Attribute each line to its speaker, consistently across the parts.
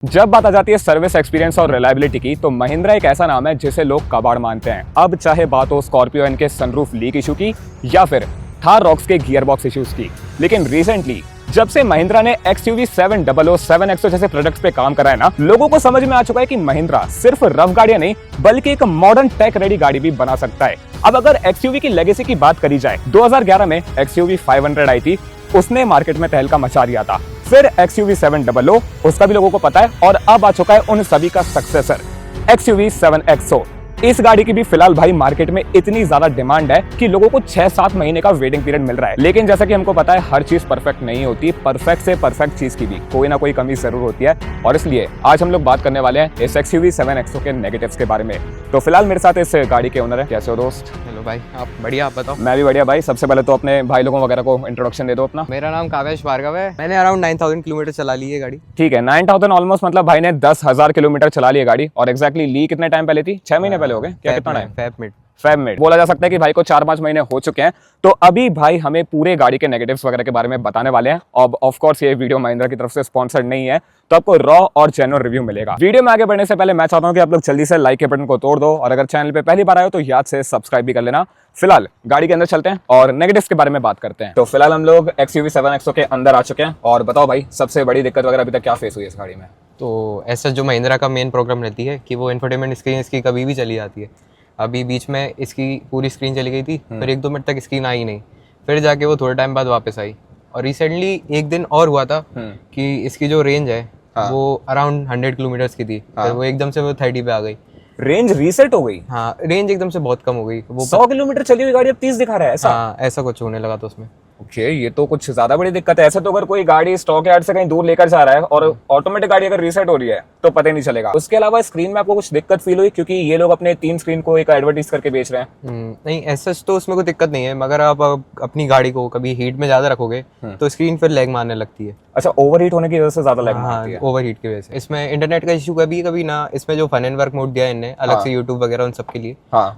Speaker 1: जब बात आ जाती है सर्विस एक्सपीरियंस और रिलायबिलिटी की, तो महिंद्रा एक ऐसा नाम है जिसे लोग कबाड़ मानते हैं। अब चाहे बात हो स्कॉर्पियो एन के सनरूफ लीक इशू की या फिर थार रॉक्स के गियर बॉक्स इश्यूज की, लेकिन रिसेंटली जब से महिंद्रा ने XUV 700, 7XO जैसे प्रोडक्ट्स पे काम करा है ना, लोगों को समझ में आ चुका है कि महिंद्रा सिर्फ रफ गाड़ियां नहीं बल्कि एक मॉडर्न टेक रेडी गाड़ी भी बना सकता है। अब अगर XUV की लेगेसी की बात करी जाए, 2011 में XUV 500 आई थी, उसने मार्केट में तहलका मचा दिया था। फिर XUV 700, उसका भी लोगों को पता है, और अब आ चुका है उन सभी का सक्सेसर XUV 7XO। इस गाड़ी की भी फिलहाल भाई मार्केट में इतनी ज्यादा डिमांड है कि लोगों को 6-7 महीने का वेटिंग पीरियड मिल रहा है। लेकिन जैसा कि हमको पता है, हर चीज परफेक्ट नहीं होती। परफेक्ट से परफेक्ट चीज की भी कोई ना कोई कमी जरूर होती है, और इसलिए आज हम लोग बात करने वाले हैं इस XUV 7XO के नेगेटिव्स के बारे में। तो फिलहाल मेरे साथ इस गाड़ी के ओनर है। कैसे हो दोस्त?
Speaker 2: हेलो भाई, आप बढ़िया, आप बताओ।
Speaker 1: मैं भी बढ़िया भाई। सबसे पहले तो अपने भाई लोगों वगैरह को इंट्रोडक्शन दे दो अपना।
Speaker 2: मेरा नाम कावेश भार्गव है। मैंने अराउंड 9000 किलोमीटर चला ली है गाड़ी।
Speaker 1: ठीक है, 9000 ऑलमोस्ट, मतलब भाई ने 10,000 किलोमीटर चला ली है गाड़ी। और एग्जैक्टली ली कितने टाइम पहले थी? 6 महीने पहले हो गए क्या? कितना टाइम? फेब मिड बोला जा सकता है कि भाई को 4-5 महीने हो चुके हैं। तो अभी भाई हमें पूरे गाड़ी के नेगेटिव्स वगैरह के बारे में बताने वाले हैं। और ऑफ कोर्स ये वीडियो महिंद्रा की तरफ से स्पॉन्सर्ड नहीं है, तो आपको रॉ और जेन्युइन रिव्यू मिलेगा। वीडियो में आगे बढ़ने से पहले मैं चाहता हूं कि आप लोग जल्दी से लाइक के बटन को तोड़ दो, और अगर चैनल पे पहली बार आए हो तो याद से सब्सक्राइब भी कर लेना। फिलहाल गाड़ी के अंदर चलते हैं और नेगेटिव्स के बारे में बात करते हैं। तो फिलहाल हम लोग XUV 7XO के अंदर आ चुके हैं, और बताओ भाई सबसे बड़ी दिक्कत वगैरह अभी तक क्या फेस हुई है इस गाड़ी में?
Speaker 2: तो ऐसा जो महिंद्रा का मेन प्रॉब्लम रहती है कि वो इंफोटेनमेंट स्क्रीन इसकी कभी भी चली जाती है। अभी बीच में इसकी पूरी स्क्रीन चली गई थी, फिर 1-2 मिनट तक स्क्रीन आई नहीं, फिर जाके वो थोड़े टाइम बाद वापस आई। और रिसेंटली एक दिन और हुआ था कि इसकी जो रेंज है वो अराउंड 100 किलोमीटर्स की थी, फिर वो एकदम से वो 30 पे आ गई।
Speaker 1: रेंज रीसेट हो गई?
Speaker 2: हाँ, रेंज एकदम से बहुत कम हो गई। वो
Speaker 1: 100 किलोमीटर चली हुई गाड़ी अब 30 दिखा रहा है, ऐसा?
Speaker 2: हाँ, ऐसा कुछ होने लगा तो उसमें।
Speaker 1: ओके, ये तो कुछ ज्यादा बड़ी दिक्कत है। ऐसे तो अगर कोई गाड़ी स्टॉक यार्ड से कहीं दूर लेकर जा रहा है और ऑटोमेटिक गाड़ी अगर रीसेट हो रही है तो पता ही नहीं चलेगा। उसके अलावा स्क्रीन में आपको कुछ दिक्कत फील हुई? क्योंकि ये लोग अपने 3 स्क्रीन को एक एडवर्टाइज करके बेच रहे हैं।
Speaker 2: नहीं, ऐसा तो उसमें कोई दिक्कत नहीं है, मगर आप अपनी गाड़ी को कभी हीट में ज्यादा रखोगे तो स्क्रीन फिर लैग मारने लगती है।
Speaker 1: अच्छा, ओवरहीट होने की वजह से ज्यादा लैग मारती है?
Speaker 2: ओवरहीट की वजह से। इसमें इंटरनेट का इशू कभी कभी ना, इसमें जो फन एंड वर्क मोड दिया है इनने अलग से यूट्यूब वगैरह उन सब के लिए,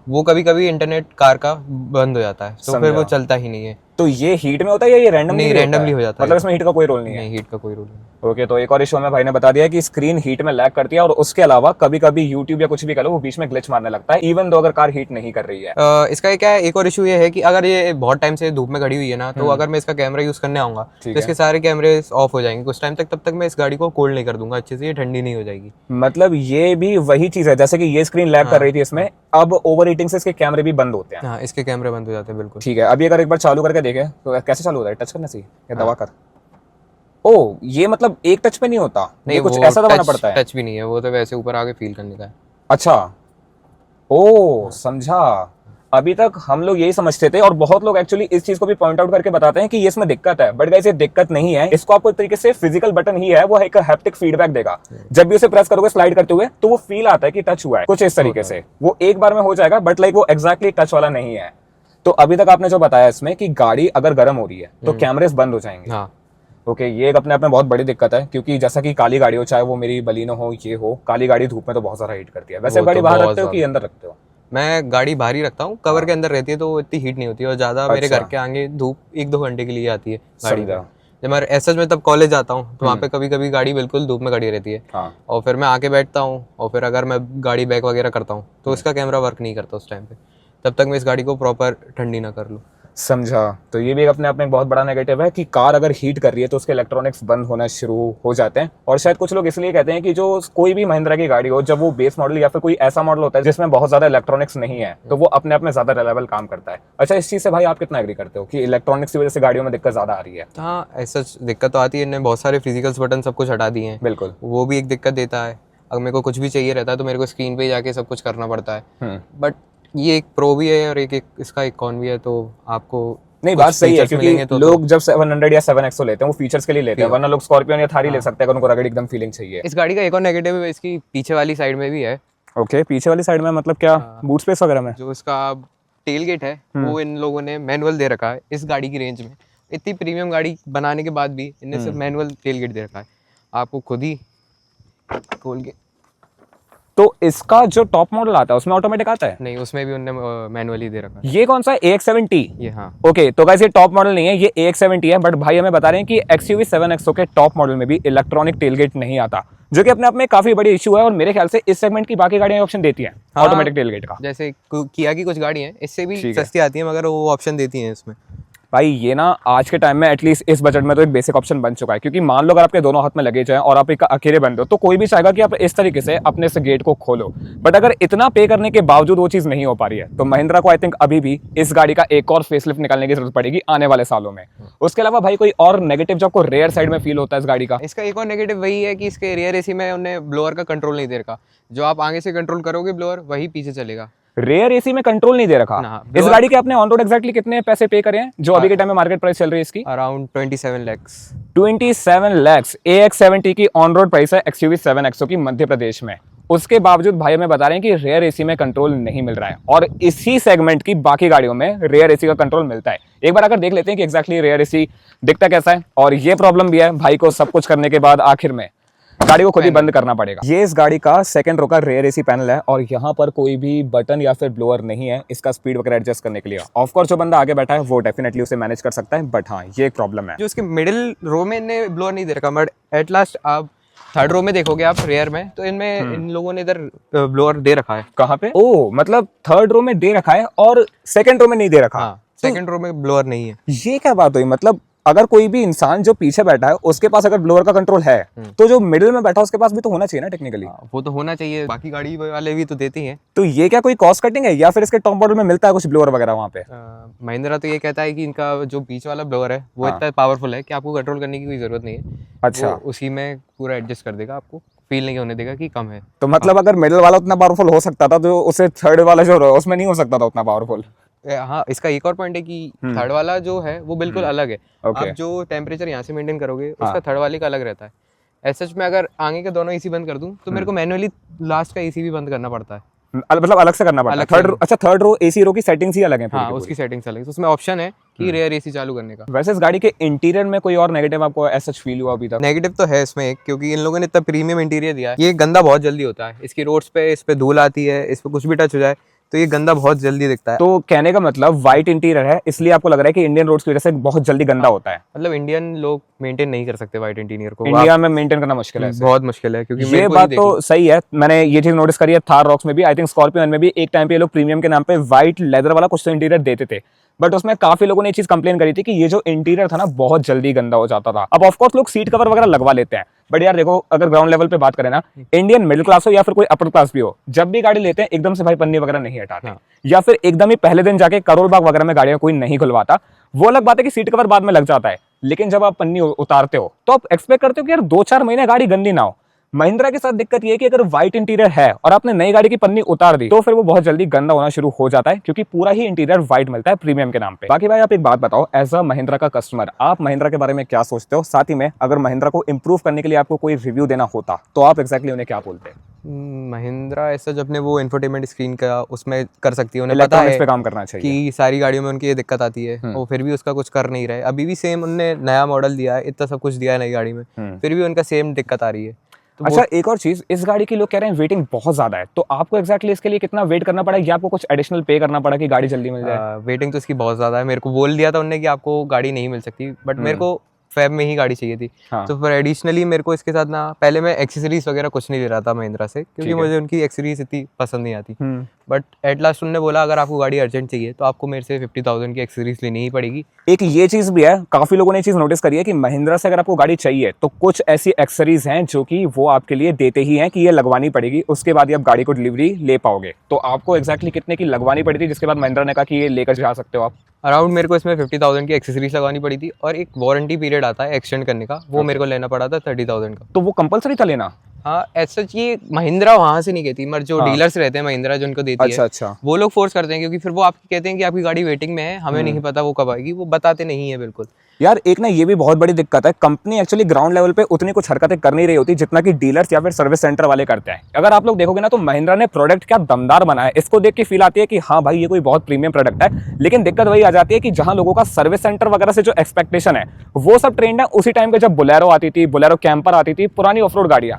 Speaker 2: वो कभी कभी इंटरनेट कार का बंद हो जाता है, तो फिर वो चलता ही नहीं है।
Speaker 1: तो ये हीट में होता है या ये रैंडमली
Speaker 2: हो जाता है?
Speaker 1: मतलब इसमें हीट का कोई रोल नहीं है?
Speaker 2: हीट का कोई रोल नहीं।
Speaker 1: ओके, तो एक और इशू हमें भाई ने बता दिया कि स्क्रीन हीट में लैग करती है, और उसके अलावा कभी कभी यूट्यूब या कुछ भी करो वो बीच में ग्लिच मारने लगता है, इवन दो अगर कार हीट नहीं कर रही है।
Speaker 2: इसका क्या है, एक और इशू ये है कि अगर ये बहुत टाइम से धूप में खड़ी हुई है ना, तो अगर मैं इसका कैमरा यूज करने आऊंगा तो इसके सारे कैमरे ऑफ हो जाएंगे कुछ टाइम तक। तब तक मैं इस गाड़ी को कोल्ड नहीं कर दूंगा अच्छे से, ये ठंडी नहीं हो जाएगी।
Speaker 1: मतलब ये भी वही चीज है, जैसे कि ये स्क्रीन लैग कर रही थी इसमें, अब ओवर हीटिंग से इसके कैमरे भी बंद होते हैं।
Speaker 2: हाँ, इसके कैमरे बंद हो जाते हैं, बिल्कुल।
Speaker 1: ठीक है, अभी अगर एक बार चालू करके देखें तो कैसे चालू होता है? टच करने से या दबा कर? ओ, ये मतलब एक टच पे नहीं होता? नहीं, कुछ ऐसा दबाना पड़ता है?
Speaker 2: टच भी नहीं है, वो तो वैसे ऊपर आगे फील करने का है।
Speaker 1: अच्छा, ओ समझा। अभी तक हम लोग यही समझते थे, और बहुत लोग एक्चुअली इस चीज को भी पॉइंट आउट करके बताते हैं कि ये इसमें दिक्कत है, बट गाइस ये दिक्कत नहीं है। इसको आपको एक तरीके से फिजिकल बटन ही है, वो एक हैप्टिक फीडबैक देगा। जब भी उसे प्रेस करोगे स्लाइड करते हुए तो वो फील आता है कि टच हुआ है, कुछ इस तरीके से। वो एक बार में हो जाएगा, बट लाइक वो एग्जैक्टली टच वाला नहीं है। तो अभी तक आपने जो बताया इसमें कि गाड़ी अगर गर्म हो रही है तो कैमरेस बंद हो जाएंगे।
Speaker 2: हाँ।
Speaker 1: ओके, ये एक अपने आप में बहुत बड़ी दिक्कत है, क्योंकि जैसा कि काली गाड़ी हो, चाहे वो मेरी बलिनो हो, ये हो, काली गाड़ी धूप में तो बहुत ज्यादा हीट करती है। वैसे गाड़ी बाहर रखते हो कि अंदर रखते हो?
Speaker 2: मैं गाड़ी बाहर ही रखता हूँ, कवर के अंदर रहती है तो इतनी हीट नहीं होती, और ज्यादा मेरे घर के आगे धूप 1-2 घंटे के लिए आती है गाड़ी में। जब मैं एसएच में तब कॉलेज जाता हूँ तो वहाँ पे कभी कभी गाड़ी बिल्कुल धूप में खड़ी रहती है। और फिर मैं आके बैठता हूँ, और फिर अगर मैं गाड़ी बैक वगैरह करता हूँ तो इसका कैमरा वर्क नहीं करता उस टाइम पे, तब तक मैं इस गाड़ी को प्रॉपर ठंडी ना कर लूँ।
Speaker 1: समझा। तो ये भी अपने आप में एक बहुत बड़ा नेगेटिव है कि कार अगर हीट कर रही है तो उसके इलेक्ट्रॉनिक्स बंद होना शुरू हो जाते हैं। और शायद कुछ लोग इसलिए कहते हैं कि जो कोई भी महिंद्रा की गाड़ी हो, जब वो बेस मॉडल या फिर कोई ऐसा मॉडल होता है जिसमें बहुत ज्यादा इलेक्ट्रॉनिक्स नहीं है, तो वो अपने आप में ज्यादा रिलायबल काम करता है। अच्छा, इस चीज से भाई आप कितना एग्री करते हो कि इलेक्ट्रॉनिक्स की वजह से गाड़ियों में दिक्कत ज्यादा आ रही है?
Speaker 2: हाँ, ऐसा दिक्कत तो आती है। इन्होंने बहुत सारे फिजिकल्स बटन सब कुछ हटा दिए हैं,
Speaker 1: बिल्कुल,
Speaker 2: वो भी एक दिक्कत देता है। अगर मेरे को कुछ भी चाहिए रहता है तो मेरे को स्क्रीन पे जाके सब कुछ करना पड़ता है। बट ये एक प्रो भी है और एक इसका एक कॉन भी है, तो आपको
Speaker 1: नहीं, बात सही है, क्योंकि तो लोग जब 700 या 7XO लेते हैं वो फीचर्स के लिए लेते हैं, वरना लोग स्कॉर्पियो या थार ही ले सकते हैं अगर उनको रगड़ एकदम फीलिंग चाहिए।
Speaker 2: इस गाड़ी का एक और नेगेटिव इसकी पीछे वाली साइड में भी है।
Speaker 1: ओके, पीछे वाली साइड में मतलब क्या? बूट स्पेस वगैरह में
Speaker 2: जो इसका टेल गेट है वो इन लोगों ने मैनुअल दे रखा है। इस गाड़ी की रेंज में इतनी प्रीमियम गाड़ी बनाने के बाद भी इनने सिर्फ मैनुअल टेल गेट दे रखा है, आपको खुद ही खोल के।
Speaker 1: तो इसका जो टॉप मॉडल आता है उसमें ऑटोमेटिक आता है?
Speaker 2: नहीं, उसमें भी उन्होंने मैनुअली दे रखा है।
Speaker 1: ये कौन सा AX7T?
Speaker 2: ये हाँ।
Speaker 1: ओके, तो गाइस ये टॉप मॉडल नहीं है, ये AX7T है, बट भाई हमें बता रहे हैं कि XUV 7XO के टॉप मॉडल में भी इलेक्ट्रॉनिक टेलगेट नहीं आता, जो कि अपने आप में काफी बड़ी इशू है। और मेरे ख्याल से इस सेगमेंट की बाकी गाड़ियां ऑप्शन देती हैं ऑटोमेटिक टेलगेट का।
Speaker 2: जैसे किया की कुछ गाड़ी हैं इससे भी सस्ती आती है, मगर वो ऑप्शन देती हैं इसमें।
Speaker 1: भाई ये ना आज के टाइम में एटलीस्ट इस बजट में तो एक बेसिक ऑप्शन बन चुका है, क्योंकि मान लो अगर आपके दोनों हाथ में लगेज है और आप एक अकेले बंदे हो तो कोई भी चाहेगा कि आप इस तरीके से अपने से गेट को खोलो। बट अगर इतना पे करने के बावजूद वो चीज नहीं हो पा रही है तो महिंद्रा को आई थिंक अभी भी इस गाड़ी का एक और फेसलिफ्ट निकालने की जरूरत पड़ेगी आने वाले सालों में। उसके अलावा भाई कोई और नेगेटिव जो आपको रेयर साइड में फील होता है इस गाड़ी का?
Speaker 2: इसका एक और नेगेटिव वही है कि इसके रियर एसी में उन्हें ब्लोअर का कंट्रोल नहीं दे रखा। जो आप आगे से कंट्रोल करोगे ब्लोअर, वही पीछे चलेगा।
Speaker 1: रेयर एसी में कंट्रोल नहीं दे रखा। इस गाड़ी के आपने ऑन रोड एक्जैक्टली कितने पैसे पे करे हैं जो अभी के टाइम में मार्केट प्राइस चल रही है इसकी?
Speaker 2: Around 27 lakhs।
Speaker 1: 27 लाख AX7T की ऑन रोड प्राइस है XUV 7XO की मध्य प्रदेश में। उसके बावजूद भाई हमें बता रहे हैं कि रेयर एसी में कंट्रोल नहीं मिल रहा है, और इसी सेगमेंट की बाकी गाड़ियों में रेयर एसी का कंट्रोल मिलता है। एक बार अगर देख लेते हैं कि एग्जैक्टली रेयर एसी दिखता कैसा है। और ये प्रॉब्लम भी है भाई को सब कुछ करने के बाद आखिर में गाड़ी को खुद ही बंद करना पड़ेगा। ये इस गाड़ी का सेकंड रो का रेयर एसी पैनल है, और यहाँ पर कोई भी बटन या फिर ब्लोअर नहीं है इसका स्पीड वगैरह एडजस्ट करने के लिए। ऑफ कोर्स जो बंदा आगे बैठा है वो डेफिनेटली उसे मैनेज कर सकता है, बट हाँ ये एक प्रॉब्लम है।
Speaker 2: जो इसके मिडिल रो में इन्हें ब्लोअर नहीं दे रखा, बट एट लास्ट आप थर्ड रो में देखोगे आप रेयर में, तो इनमें इन लोगों ने इधर ब्लोअर दे रखा है।
Speaker 1: कहाँ पे? ओ मतलब थर्ड रो में दे रखा है और सेकंड रो में नहीं दे रखा।
Speaker 2: हाँ, सेकंड रो में ब्लोअर नहीं है।
Speaker 1: ये क्या बात हुई? मतलब अगर कोई भी इंसान जो पीछे बैठा है उसके पास अगर ब्लोअर का कंट्रोल है तो जो मिडिल में बैठा है उसके पास भी तो होना चाहिए ना टेक्निकली।
Speaker 2: वो तो होना चाहिए, बाकी गाड़ी वाले भी तो देते हैं।
Speaker 1: तो ये क्या कोई कॉस्ट कटिंग है या फिर इसके टॉप मॉडल में मिलता है कुछ ब्लोअर वगैरह वहाँ पे?
Speaker 2: महिंद्रा तो ये कहता है कि इनका जो बीच वाला ब्लोअर है वो इतना पावरफुल है कि आपको कंट्रोल करने की कोई जरूरत नहीं है।
Speaker 1: अच्छा,
Speaker 2: उसी में पूरा एडजस्ट कर देगा, आपको फील नहीं होने देगा कि कम है।
Speaker 1: तो मतलब अगर मिडिल वाला उतना पावरफुल हो सकता था तो उसे थर्ड वाला जो है उसमें नहीं हो सकता था उतना पावरफुल?
Speaker 2: हाँ, इसका एक और पॉइंट है कि थर्ड वाला जो है वो बिल्कुल अलग है। आप जो टेम्परेचर यहाँ से मेंटेन करोगे उसका थर्ड वाले का अलग रहता है। ऐसे में अगर आगे के दोनों एसी बंद कर दूं तो मेरे को मैनुअली लास्ट का एसी भी बंद करना पड़ता है,
Speaker 1: मतलब अलग से करना पड़ता है। अच्छा, थर्ड रो एसी रो की सेटिंग्स ही अलग है?
Speaker 2: हाँ, उसकी सेटिंग्स अलग है, तो उसमें ऑप्शन है कि रेयर एसी चालू करने का।
Speaker 1: वैसे इस गाड़ी के इंटीरियर में कोई और नेगेटिव आपको ऐसा फील हुआ अभी तक?
Speaker 2: नेगेटिव तो है इसमें एक, क्योंकि इन लोगों ने इतना प्रीमियम इंटीरियर दिया है। ये गंदा बहुत जल्दी होता है। इसकी रोड्स पे इस पे धूल आती है, इस पे कुछ भी टच हो जाए तो ये गंदा बहुत जल्दी दिखता है।
Speaker 1: तो कहने का मतलब व्हाइट इंटीरियर है इसलिए आपको लग रहा है कि इंडियन रोड्स की वजह से बहुत जल्दी गंदा होता है?
Speaker 2: मतलब इंडियन लोग मेंटेन नहीं कर सकते व्हाइट इंटीरियर को।
Speaker 1: इंडिया में मेंटेन करना मुश्किल है,
Speaker 2: बहुत मुश्किल है। क्योंकि
Speaker 1: ये बात तो सही है, मैंने ये चीज नोटिस करी है। थार रॉक्स में भी, आई थिंक स्कॉर्पियो में भी एक टाइम पे ये लोग प्रीमियम के नाम पे व्हाइट लेदर वाला कुछ तो इंटीरियर देते थे, बट उसमें काफी लोगों ने ये चीज कंप्लेन करी थी कि ये जो इंटीरियर था ना बहुत जल्दी गंदा हो जाता था। अब ऑफकोर्स लोग सीट कवर वगैरह लगवा लेते हैं, बट यार देखो अगर ग्राउंड लेवल पे बात करें ना, इंडियन मिडिल क्लास हो या फिर कोई अपर क्लास भी हो, जब भी गाड़ी लेते हैं एकदम से भाई पन्नी वगैरह नहीं हटाते, या फिर एकदम ही पहले दिन जाके करोल बाग वगैरह में गाड़ियां कोई नहीं खुलवाता। वो अलग बात है कि सीट कवर बाद में लग जाता है, लेकिन जब आप पन्नी उतारते हो तो आप एक्सपेक्ट करते हो कि यार 2-4 महीने गाड़ी गंदी ना हो। महिंद्रा के साथ दिक्कत ये है कि अगर व्हाइट इंटीरियर है और आपने नई गाड़ी की पन्नी उतार दी तो फिर वो बहुत जल्दी गंदा होना शुरू हो जाता है, क्योंकि पूरा ही इंटीरियर व्हाइट मिलता है प्रीमियम के नाम पे। बाकी भाई आप एक बात बताओ, एज अ महिंद्रा का कस्टमर आप महिंद्रा के बारे में क्या सोचते हो? साथ ही में अगर महिंद्रा को इंप्रूव करने के लिए आपको कोई रिव्यू देना होता तो आप एक्जैक्टली उन्हें क्या बोलते हैं?
Speaker 2: महिंद्रा ऐसा जब ने वो इंफोटेनमेंट स्क्रीन का उसमें कर सकती है, उन्हें पता है
Speaker 1: पे काम करना चाहिए कि
Speaker 2: सारी गाड़ियों में उनकी ये दिक्कत आती है, वो फिर भी उसका कुछ कर नहीं रहे। अभी भी सेम उन्होंने नया मॉडल दिया है, इतना सब कुछ दिया है नई गाड़ी में, फिर भी उनका सेम दिक्कत आ रही है।
Speaker 1: तो अच्छा, एक और चीज, इस गाड़ी की लोग कह रहे हैं वेटिंग बहुत ज्यादा है, तो आपको एक्जैक्टली इसके लिए कितना वेट करना पड़ा या आपको कुछ एडिशनल पे करना पड़ा कि गाड़ी जल्दी मिल जाए?
Speaker 2: वेटिंग तो इसकी बहुत ज्यादा है। मेरे को बोल दिया था उन्होंने कि आपको गाड़ी नहीं मिल सकती, बट मेरे को फेब में ही गाड़ी चाहिए थी। तो फिर एडिशनली मेरे को इसके साथ ना, पहले मैं एक्सेसरीज वगैरह कुछ नहीं ले रहा था महिंद्रा से, क्योंकि मुझे उनकी एक्सेसरीज इतनी पसंद नहीं आती। बट एट लास्ट उन्होंने बोला अगर आपको गाड़ी अर्जेंट चाहिए तो आपको मेरे से 50,000 की एक्सेसरीज लेनी ही पड़ेगी।
Speaker 1: एक ये चीज भी है, काफी लोगों ने ये चीज नोटिस करी है कि महिंद्रा से अगर आपको गाड़ी चाहिए तो कुछ ऐसी एक्सेसरीज हैं जो कि वो आपके लिए देते ही हैं कि ये लगवानी पड़ेगी, उसके बाद ही आप गाड़ी को डिलीवरी ले पाओगे। तो आपको एक्जैक्टली कितने की लगवानी पड़ी थी जिसके बाद महिंद्रा ने कहा कि ये लेकर जा सकते हो आप?
Speaker 2: अराउंड मेरे को इसमें 50,000 की एक्सेसरीज लगवानी पड़ी थी, और एक वारंटी पीरियड आता है एक्सटेंड करने का, वो मेरे को लेना पड़ा था 30,000 का।
Speaker 1: तो वो कंपलसरी था लेना?
Speaker 2: हाँ, ऐसा ये महिंद्रा वहां से नहीं कहती, मगर जो डीलर्स रहते हैं महिंद्रा जो उनको देती है,
Speaker 1: अच्छा,
Speaker 2: वो लोग फोर्स करते हैं, क्योंकि फिर वो आपको कहते हैं कि आपकी गाड़ी वेटिंग में है, हमें नहीं पता वो कब आएगी, वो बताते नहीं है बिल्कुल।
Speaker 1: यार एक ना ये भी बहुत बड़ी दिक्कत है, कंपनी एक्चुअली ग्राउंड लेवल पे उतनी कुछ हरकतें कर नहीं रही होती जितना कि डीलर्स या फिर सर्विस सेंटर वाले करते हैं। अगर आप लोग देखोगे ना तो महिंद्रा ने प्रोडक्ट क्या दमदार बनाया है, इसको देख के फील आती है कि हाँ भाई ये कोई बहुत प्रीमियम प्रोडक्ट है। लेकिन दिक्कत वही आ जाती है कि जहां लोगों का सर्विस सेंटर वगैरह से जो एक्सपेक्टेशन है वो सब ट्रेंड है उसी टाइम पे जब बोलेरो आती थी, बोलेरो कैंपर आती थी, पुरानी ऑफ रोड गाड़ियां,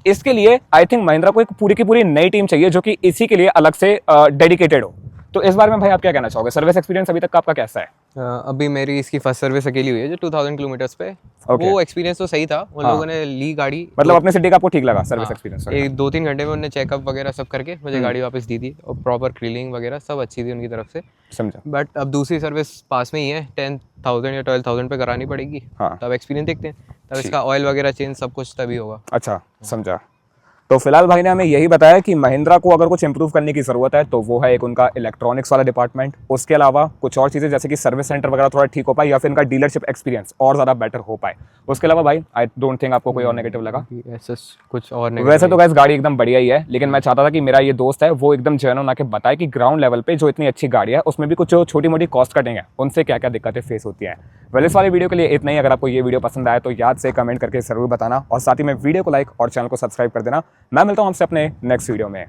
Speaker 1: इसके लिए आई थिंक महिंद्रा को एक पूरी की पूरी नई टीम चाहिए जो कि इसी के लिए अलग से डेडिकेटेड हो। तो इस बारे में भाई आप क्या कहना चाहोगे? सर्विस एक्सपीरियंस अभी तक का आपका कैसा है?
Speaker 2: अभी मेरी इसकी फर्स्ट सर्विस अकेली हुई है जो 2000 किलोमीटर्स पे। वो एक्सपीरियंस तो सही था, उन लोगों ने ली गाड़ी,
Speaker 1: मतलब अपने सिटी का आपको ठीक लगा सर्विस एक्सपीरियंस?
Speaker 2: एक 2-3 घंटे में उन्होंने चेकअप वगैरह सब करके मुझे गाड़ी वापस दी थी और प्रॉपर क्लीनिंग वगैरह सब अच्छी थी उनकी तरफ से।
Speaker 1: समझा।
Speaker 2: बट अब दूसरी सर्विस पास में ही है, 10,000 या 12,000 पे करानी पड़ेगी। तब एक्सपीरियंस देखते हैं, तब इसका ऑयल वगैरह चेंज सब कुछ तभी होगा।
Speaker 1: अच्छा, समझा। तो फिलहाल भाई ने हमें यही बताया कि महिंद्रा को अगर कुछ इंप्रूव करने की ज़रूरत है तो वो है एक उनका इलेक्ट्रॉनिक्स वाला डिपार्टमेंट, उसके अलावा कुछ और चीज़ें जैसे कि सर्विस सेंटर वगैरह थोड़ा ठीक हो पाए या फिर इनका डीलरशिप एक्सपीरियंस और ज़्यादा बेटर हो पाए। उसके अलावा भाई आई डोंट थिंक आपको कोई और नेगेटिव लगा?
Speaker 2: ऐसा कुछ और नहीं।
Speaker 1: वैसे तो गाइस गाड़ी एकदम बढ़िया ही है, लेकिन मैं चाहता था कि मेरा ये दोस्त है वो एकदम जेन्युइन आके बताए कि ग्राउंड लेवल पे जो इतनी अच्छी गाड़ी है उसमें भी कुछ छोटी मोटी कॉस्ट कटिंग है, उनसे क्या क्या दिक्कतें फेस होती हैं। वेल इस वाले वीडियो के लिए इतना ही। अगर आपको ये वीडियो पसंद आया तो याद से कमेंट करके जरूर बताना और साथ ही में वीडियो को लाइक और चैनल को सब्सक्राइब कर देना। मैं मिलता हूँ आपसे अपने नेक्स्ट वीडियो में।